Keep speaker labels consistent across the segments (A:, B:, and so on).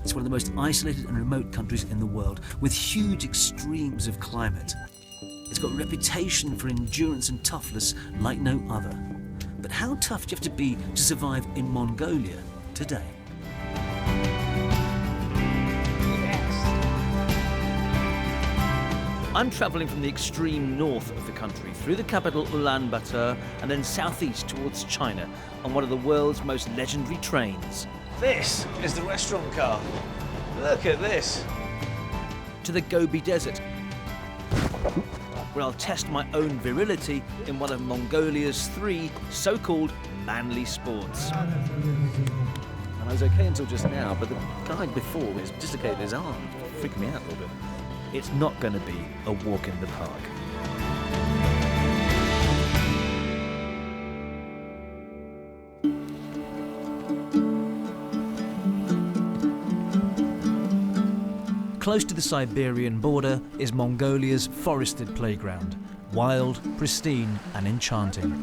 A: It's one of the most isolated and remote countries in the world, with huge extremes of climate. It's got a reputation for endurance and toughness like no other. But how tough do you have to be to survive in Mongolia today? I'm travelling from the extreme north of the country, through the capital Ulaanbaatar, and then southeast towards China, on one of the world's most legendary trains.
B: This is the restaurant car. Look at this.
A: To the Gobi Desert, where I'll test my own virility in one of Mongolia's 3 so-called manly sports. And I was okay until just now, but the guy before was dislocated his arm, freaking me out a little bit. It's not going to be a walk in the park. Close to the Siberian border is Mongolia's forested playground, wild, pristine and enchanting.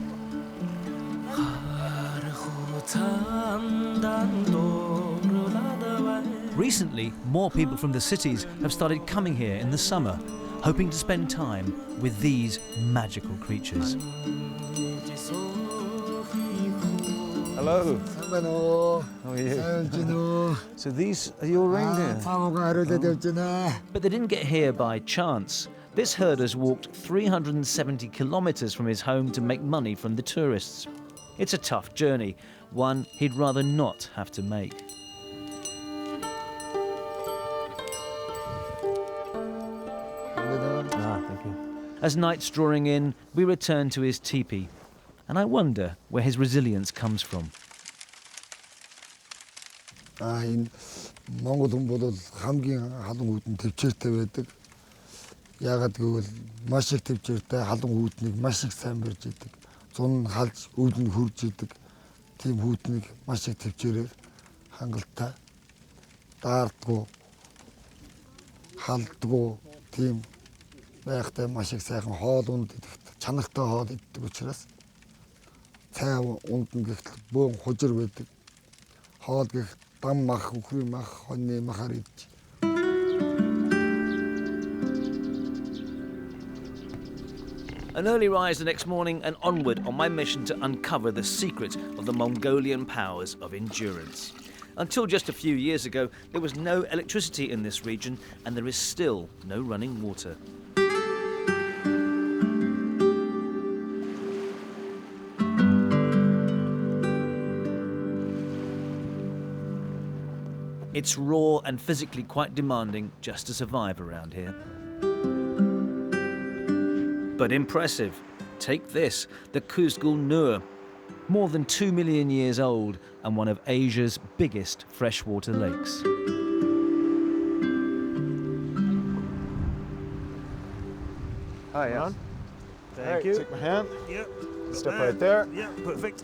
A: Recently, more people from the cities have started coming here in the summer, hoping to spend time with these magical creatures.
B: Hello. How are you? So these are your reindeer?
A: But they didn't get here by chance. This herder's walked 370 kilometers from his home to make money from the tourists. It's a tough journey, one he'd rather not have to make.
B: Thank you.
A: As night's drawing in, we return to his teepee, and I wonder where his resilience comes from.
C: Энэ Монгол хүн бол хамгийн халуун үүдэн төвчээртэй байдаг. Яагаад гэвэл маш их төвчээртэй халуун үүднийг маш их сайн барьж идэг. Зун халж үүдэн хурж идэг. Тийм үүднийг маш их төвчээрээр хангалттай даардгүй халдгүй тийм байхтай маш их сайхан хоол унд идэх чанартай хоол иддэг учраас цай унд нь гэхэл бөөн хужир байдаг. Хоол гэх дам мах, үхрийн мах, хоньны махаар идэж.
A: An early rise the next morning and onward on my mission to uncover the secret of the Mongolian powers of endurance. Until just a few years ago, there was no electricity in this region, and there is still no running water. It's raw and physically quite demanding just to survive around here. But impressive. Take this, the Kuzgul Nur, more than 2 million years old and one of Asia's biggest freshwater lakes.
B: Hi, Jan.
D: Thank you.
B: Take my hand.
D: Yep.
B: Step right there.
D: Yeah, perfect.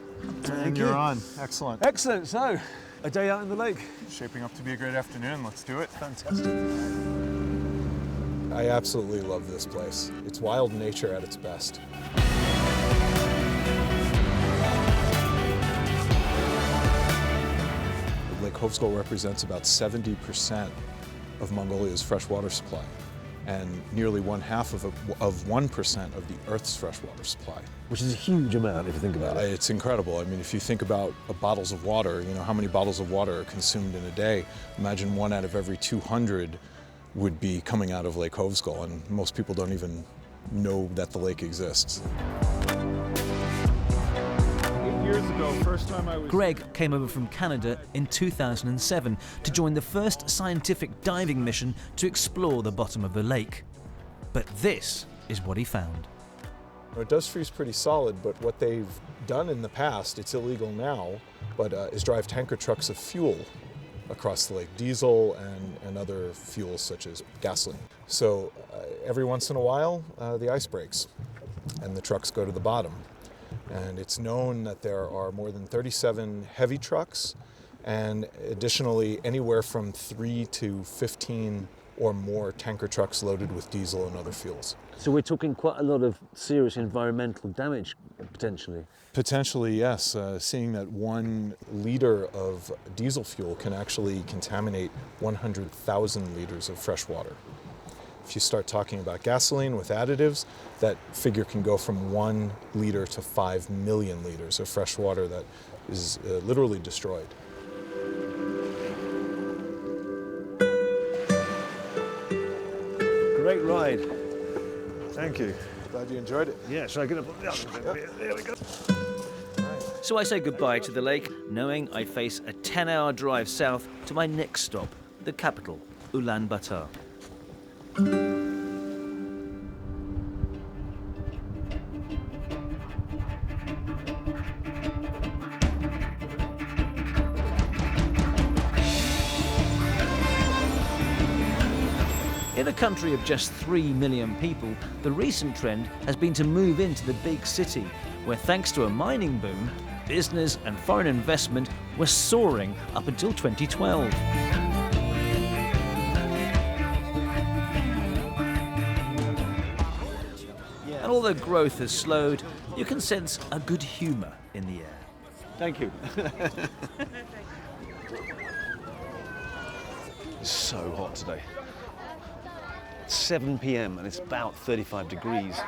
B: And you're on. Excellent.
D: Excellent. So, a day out in the lake.
B: Shaping up to be a great afternoon. Let's do it.
D: Fantastic.
E: I absolutely love this place. It's wild nature at its best. Lake Hovsgol represents about 70% of Mongolia's freshwater supply and nearly 1/2 of 1% of the Earth's freshwater supply.
D: Which is a huge amount if you think about it.
E: It's incredible. I mean, if you think about bottles of water, you know, how many bottles of water are consumed in a day? Imagine 1 out of every 200 would be coming out of Lake Hovsgol, and most people don't even know that the lake exists.
B: 8 years ago, first time I was...
A: Greg came over from Canada in 2007 to join the first scientific diving mission to explore the bottom of the lake. But this is what he found.
E: It does freeze pretty solid, but what they've done in the past, it's illegal now, but is drive tanker trucks of fuel across the lake, diesel and other fuels such as gasoline. So every once in a while, the ice breaks and the trucks go to the bottom. And it's known that there are more than 37 heavy trucks and additionally anywhere from 3 to 15 or more tanker trucks loaded with diesel and other fuels.
D: So we're talking quite a lot of serious environmental damage potentially.
E: Potentially, yes. Seeing that 1 liter of diesel fuel can actually contaminate 100,000 liters of fresh water. If you start talking about gasoline with additives, that figure can go from 1 liter to 5 million liters of fresh water that is literally destroyed.
D: Great ride. Thank you.
E: Glad you enjoyed it.
D: Yeah, so I'm going to... There we go.
A: So I say goodbye to the lake, knowing I face a 10-hour drive south to my next stop, the capital, Ulaanbaatar. In a country of just 3 million people, the recent trend has been to move into the big city, where thanks to a mining boom, business and foreign investment were soaring up until 2012. And although growth has slowed, you can sense a good humour in the air.
D: Thank you. It's so hot today. It's 7 p.m. and it's about 35 degrees.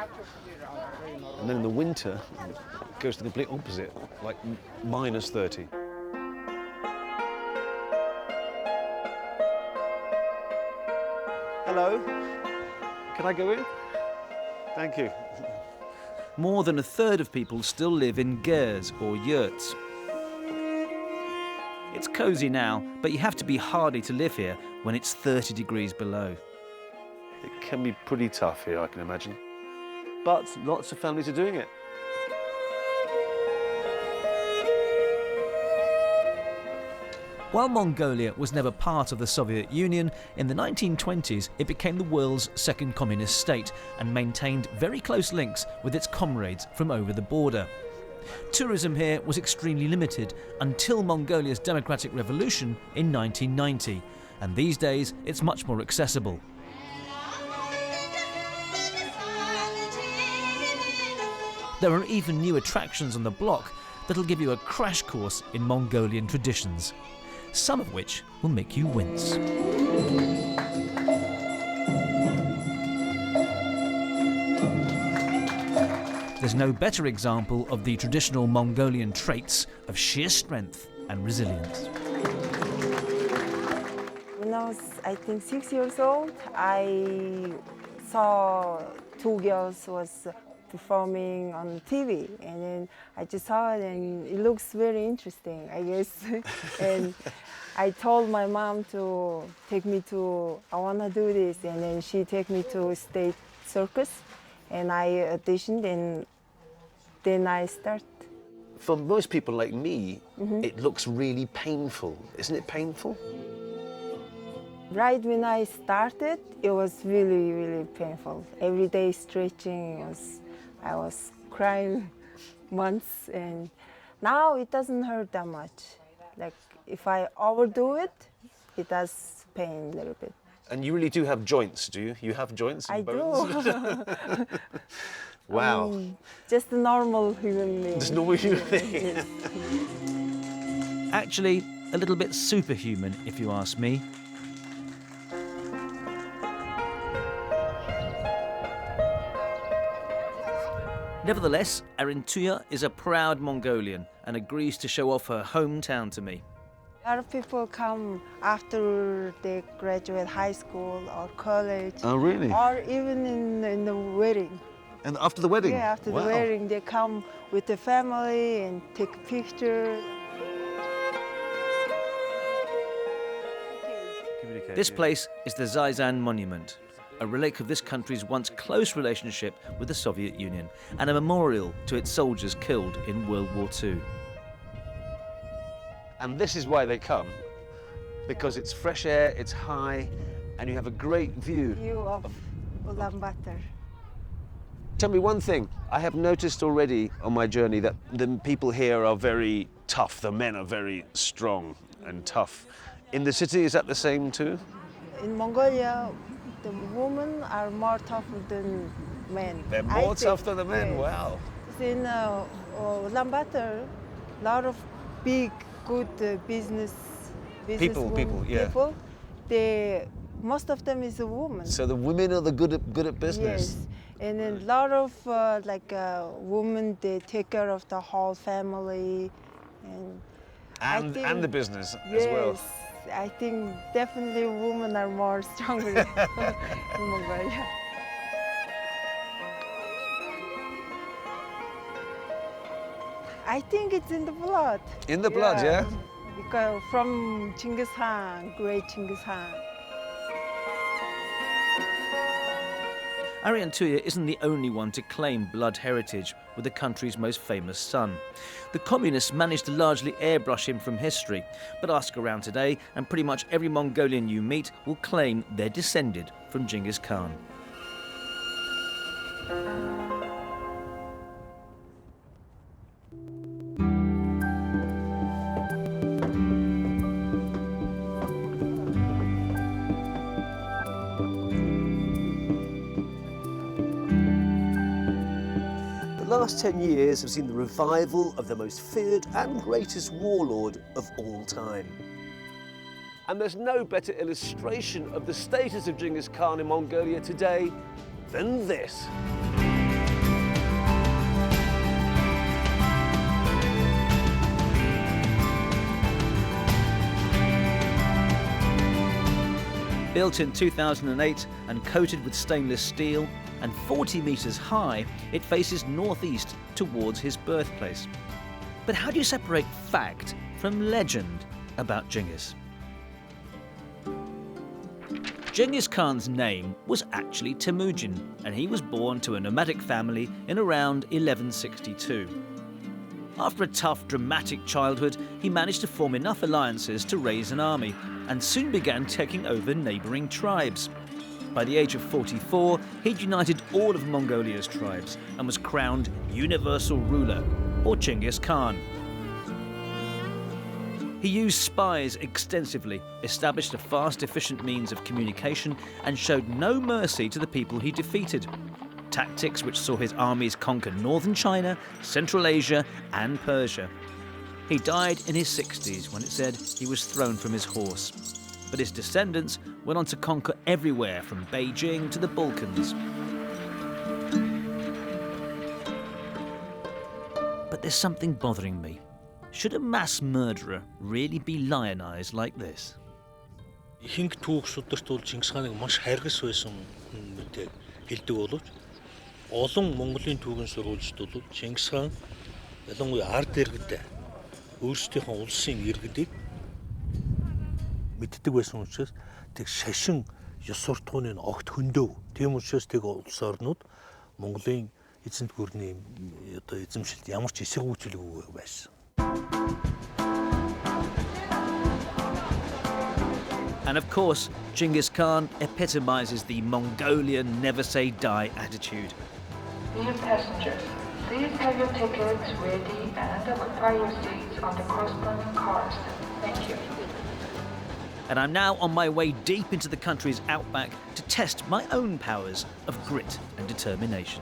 D: And then in the winter, it goes to the complete opposite, like minus 30. Hello. Can I go in? Thank you.
A: More than a third of people still live in gers or yurts. It's cosy now, but you have to be hardy to live here when it's 30 degrees below.
D: It can be pretty tough here, I can imagine. But lots of families are doing it.
A: While Mongolia was never part of the Soviet Union, in the 1920s it became the world's second communist state and maintained very close links with its comrades from over the border. Tourism here was extremely limited until Mongolia's democratic revolution in 1990, and these days it's much more accessible. There are even new attractions on the block that'll give you a crash course in Mongolian traditions, some of which will make you wince. There's no better example of the traditional Mongolian traits of sheer strength and resilience.
F: When I was, I think, 6 years old, I saw 2 girls was performing on TV, and then I just saw it and it looks very interesting, I guess. And I told my mom to take me to, I want to do this, and then she take me to state circus, and I auditioned, and then I start.
D: For most people like me, it looks really painful. Isn't it painful?
F: Right when I started, it was really, really painful. Every day stretching, I was crying months, and now it doesn't hurt that much. Like if I overdo it, it does pain a little bit.
D: And you really do have joints, do you? You have joints and
F: I
D: bones?
F: do.
D: Wow.
F: Just a normal human being.
D: Just normal human being.
F: Yes.
A: Actually, a little bit superhuman, if you ask me. Nevertheless, Arintuya is a proud Mongolian and agrees to show off her hometown to me.
F: A lot of people come after they graduate high school or college.
D: Oh, really?
F: Or even in the wedding.
D: And after the wedding?
F: Yeah, after the wedding, they come with the family and take a picture.
A: This place is the Rajan Monument, a relic of this country's once close relationship with the Soviet Union and a memorial to its soldiers killed in World War II.
D: And this is why they come, because it's fresh air, it's high, and you have a great view.
F: View of Ulaanbaatar.
D: Tell me one thing. I have noticed already on my journey that the people here are very tough. The men are very strong and tough. In the city, is that the same too?
F: In Mongolia, the women are more tougher than men.
D: They're more tough than the men,
F: yes.
D: wow.
F: In Ulaanbaatar, a lot of big, good business
D: People, yeah.
F: people. Most of them is a woman.
D: So the women are the good at business.
F: Yes, and then a lot of women, they take care of the whole family, and
D: And the business
F: yes,
D: as well.
F: I think definitely women are more stronger in Mongolia. I think it's in the blood.
D: In the blood, yeah?
F: Because from Genghis Khan, great Genghis Khan.
A: Aryan Tuya isn't the only one to claim blood heritage with the country's most famous son. The communists managed to largely airbrush him from history, but ask around today and pretty much every Mongolian you meet will claim they're descended from Genghis Khan.
B: The last 10 years have seen the revival of the most feared and greatest warlord of all time.
D: And there's no better illustration of the status of Genghis Khan in Mongolia today than this.
A: Built in 2008 and coated with stainless steel and 40 meters high, it faces northeast towards his birthplace. But how do you separate fact from legend about Genghis? Genghis Khan's name was actually Temujin, and he was born to a nomadic family in around 1162. After a tough, dramatic childhood, he managed to form enough alliances to raise an army and soon began taking over neighbouring tribes. By the age of 44, he'd united all of Mongolia's tribes and was crowned universal ruler, or Genghis Khan. He used spies extensively, established a fast, efficient means of communication, and showed no mercy to the people he defeated. Tactics which saw his armies conquer northern China, Central Asia, and Persia. He died in his 60s when it said he was thrown from his horse. But his descendants went on to conquer everywhere from Beijing to the Balkans. But there's something bothering me. Should a mass murderer really be lionized like this?
G: Ихэнх түүхсүүдэрт бол Чингис ханыг маш харгас байсан мэт хэлдэг боловч олон Монголын түүхийн сурвалжид бол Чингис хаан ялангуяа ард иргэдээ өөрсдийнхөө улсын иргэдийг мэддэг байсан учраас тэг шашин ёс суртахууны огт хөндөв. Тийм учраас тэг улс орнууд Монголын эзэнт гүрний одоо эзэмшилд ямар ч эсэргүүцэлгүй байсан.
A: And of course, Genghis Khan epitomizes the Mongolian never-say-die attitude.
H: Dear passengers, please have your tickets ready and occupy your seats on the corresponding cars. Thank you.
A: And I'm now on my way deep into the country's outback to test my own powers of grit and determination.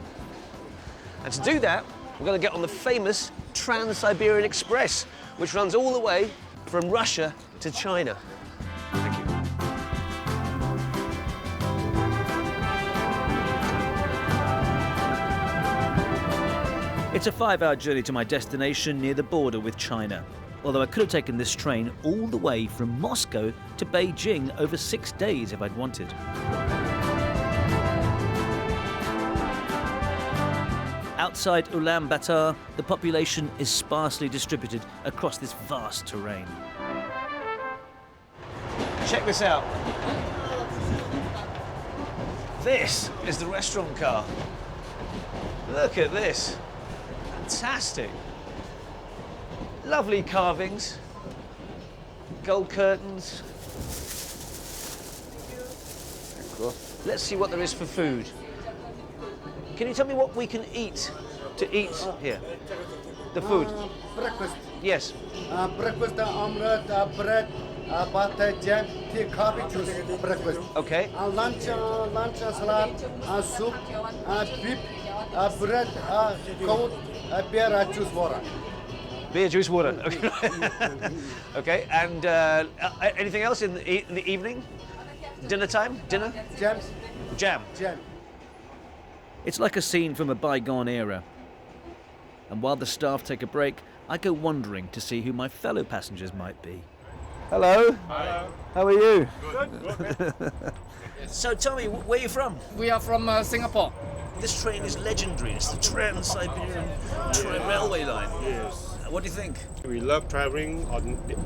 B: And to do that, we're going to get on the famous Trans-Siberian Express, which runs all the way from Russia to China. Thank you.
A: It's a 5-hour journey to my destination near the border with China. Although I could have taken this train all the way from Moscow to Beijing over 6 days if I'd wanted. Outside Ulaanbaatar, the population is sparsely distributed across this vast terrain.
B: Check this out. This is the restaurant car. Look at this. Fantastic. Lovely carvings. Gold curtains. Let's see what there is for food. Can you tell me what we can eat here? The food.
I: Breakfast.
B: Yes.
I: Breakfast, omelette, bread, butter, jam, tea, coffee, juice. Breakfast.
B: Okay.
I: Lunch, salad, soup, beef, bread, goat, beer juice water.
B: Beer, juice, water. Okay, and anything else in the evening? Dinner time? Dinner?
I: Jams.
B: Jam.
I: Jam.
A: It's like a scene from a bygone era. And while the staff take a break, I go wandering to see who my fellow passengers might be.
B: Hello.
J: Hello.
B: How are you?
J: Good.
A: So tell me, where are you from?
J: We are from Singapore.
A: This train is legendary. It's the Trans-Siberian Railway line.
K: Yes.
A: What do you think?
K: We love traveling on the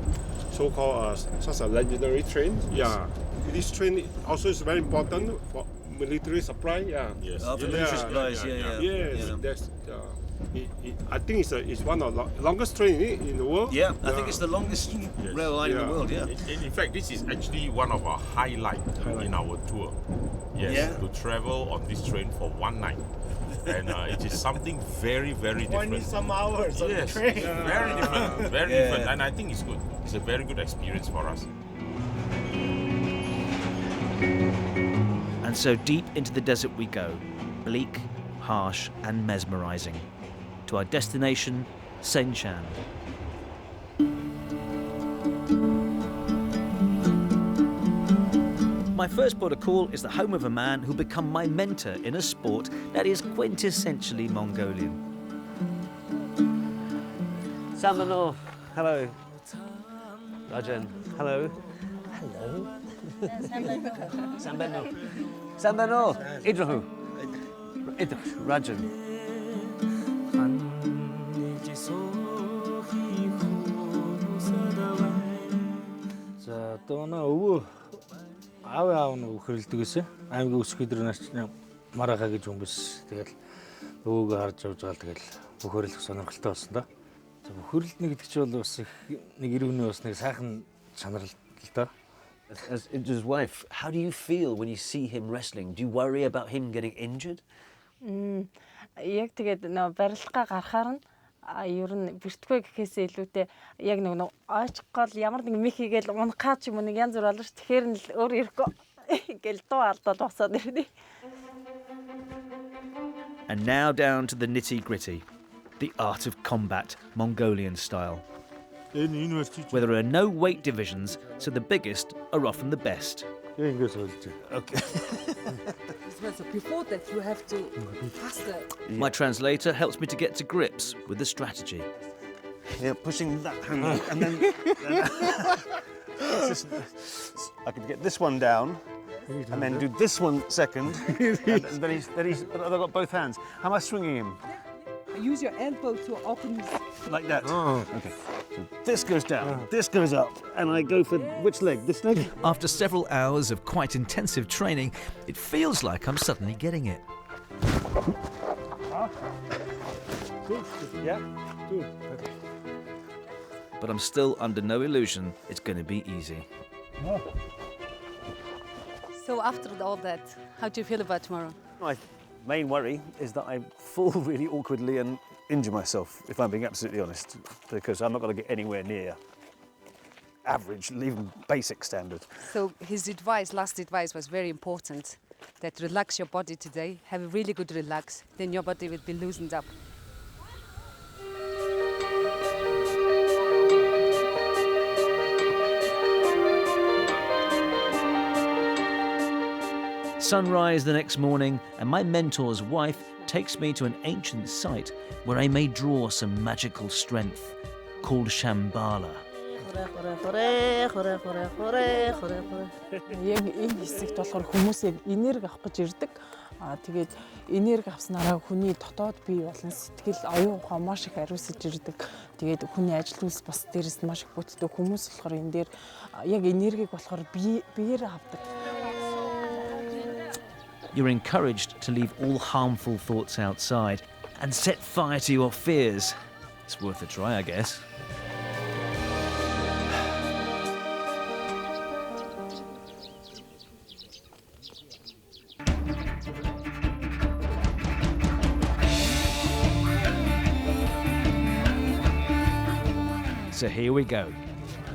K: so-called such a legendary train. Yeah. This train also is very important for military supply. Yeah.
A: Yes. For military supplies, yeah.
K: Yes. That's. I think it's one of the longest train in the world.
A: Yeah, I think it's the longest rail line in the world, yeah.
L: In fact, this is actually one of our highlights in our tour. Yes, to travel on this train for one night. And it is something very, very different.
I: 20 some hours on the train.
L: Very different, very different. And I think it's good. It's a very good experience for us.
A: And so deep into the desert we go, bleak, harsh and mesmerizing, to our destination, Senchan. My first port of call is the home of a man who'll become my mentor in a sport that is quintessentially Mongolian.
B: Sambano. Hello. Rajan. Hello. Hello. Sambano. Sambano. Idrahu. Rajan.
G: За одоо өвөө аав нэг хөрөлдөг гэсэн. Аймгийн өсөх өдөр наач марахаа гэж хүмүүс тэгэл өвөөгөө харж явж байгаа л тэгэл бөхөрлөх сонирхолтой болсон да. За бөхөрлөлтний гэдэг чинь бол бас нэг ирүүний бас нэг сайхан чанар л да.
B: As his wife, how do you feel when you see him wrestling? Do you worry about him getting injured?
F: Яг тэгээд нөө барилгаа гарахаар нь ер нь бэртгүй гэхээсээ илүүтэй яг нэг ойч гол ямар нэг мих хийгээл унахаа ч юм уу нэг янз бүр болно ш. Тэгэхээр нь л өөр ирэхгүй гэл дуу алдаад босоод ирнэ.
A: And now down to the nitty-gritty, the art of combat, Mongolian style. Where there are no weight divisions, so the biggest are often the best.
B: Okay.
M: So before that, you have to faster.
A: My translator helps me to get to grips with the strategy.
D: Yeah, pushing that hand and then I could get this one down and then do this one second, and then he's I've got both hands. How am I swinging him?
M: Use your elbow to open.
D: Like that. Okay. So this goes down, this goes up, and I go for which leg? This leg?
A: After several hours of quite intensive training, it feels like I'm suddenly getting it.
D: Yeah.
A: But I'm still under no illusion it's going to be easy.
M: So after all that, how do you feel about tomorrow?
D: My main worry is that I fall really awkwardly and injure myself, if I'm being absolutely honest, because I'm not going to get anywhere near average, even basic standard.
M: So his advice, last advice, was very important. That relax your body today, have a really good relax, then your body will be loosened up.
A: Sunrise the next morning, and my mentor's wife takes me to an ancient site where I may draw some magical strength, called Shambhala.
F: Яг энэ хэсэгт болохоор хүмүүс яг энерги авах гэж ирдэг. Тэгээд энерги авснараа хүний дотоод бие болон сэтгэл оюун ухаан маш их ариусж ирдэг. Тэгээд хүний ажил үйлс бас дээрээс нь маш их бүтдэг. Хүмүүс болохоор энэ дээр яг энергийг болохоор биеэр авдаг.
A: You're encouraged to leave all harmful thoughts outside and set fire to your fears. It's worth a try, I guess. So here we go.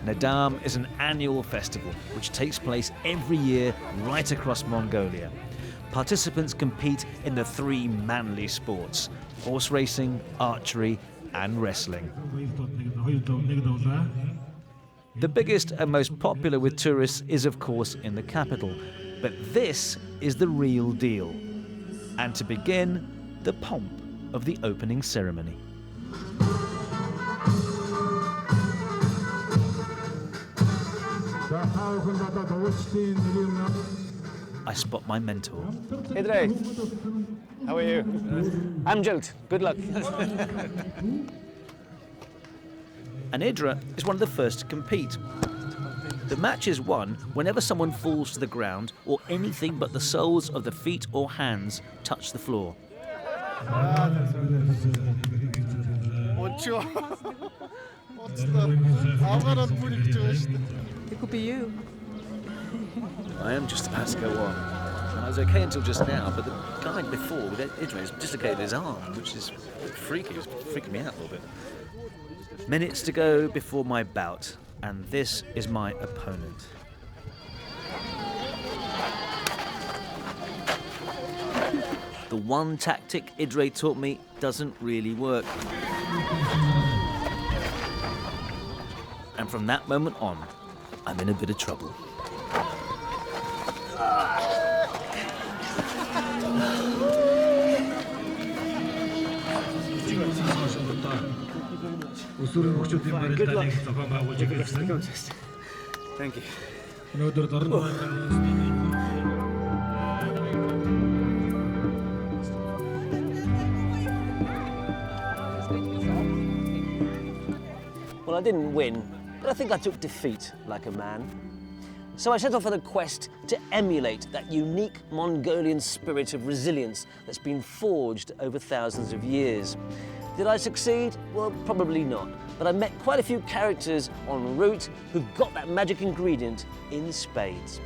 A: Nadam is an annual festival which takes place every year right across Mongolia. participants compete in the 3 manly sports: horse racing, archery, and wrestling. The biggest and most popular with tourists is, of course, in the capital. But this is the real deal. And to begin, the pomp of the opening ceremony. I spot my mentor.
B: Idre, how are you? Amjad, good luck.
A: And Idra is one of the first to compete. The match is won whenever someone falls to the ground or anything but the soles of the feet or hands touch the floor.
M: It could be you.
D: I am just about to go on. And I was okay until just now, but the guy before with Idris has dislocated his arm, which is freaky. It's freaking me out a little bit.
A: Minutes to go before my bout, and this is my opponent. The one tactic Idre taught me doesn't really work. And from that moment on, I'm in a bit of trouble.
B: Good luck. Thank you. Well, I didn't win, but I think I took defeat like a man. So I set off on a quest to emulate that unique Mongolian spirit of resilience that's been forged over thousands of years. Did I succeed? Well, probably not. But I met quite a few characters en route who got that magic ingredient in spades.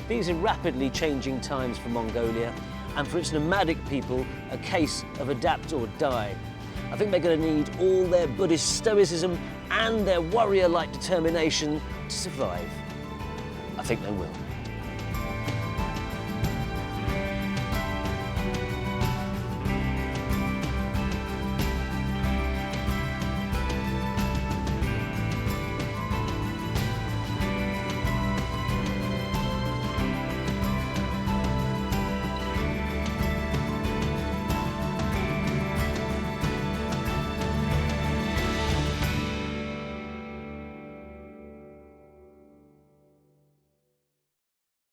B: These are rapidly changing times for Mongolia, and for its nomadic people, a case of adapt or die. I think they're going to need all their Buddhist stoicism and their warrior-like determination to survive. I think they will.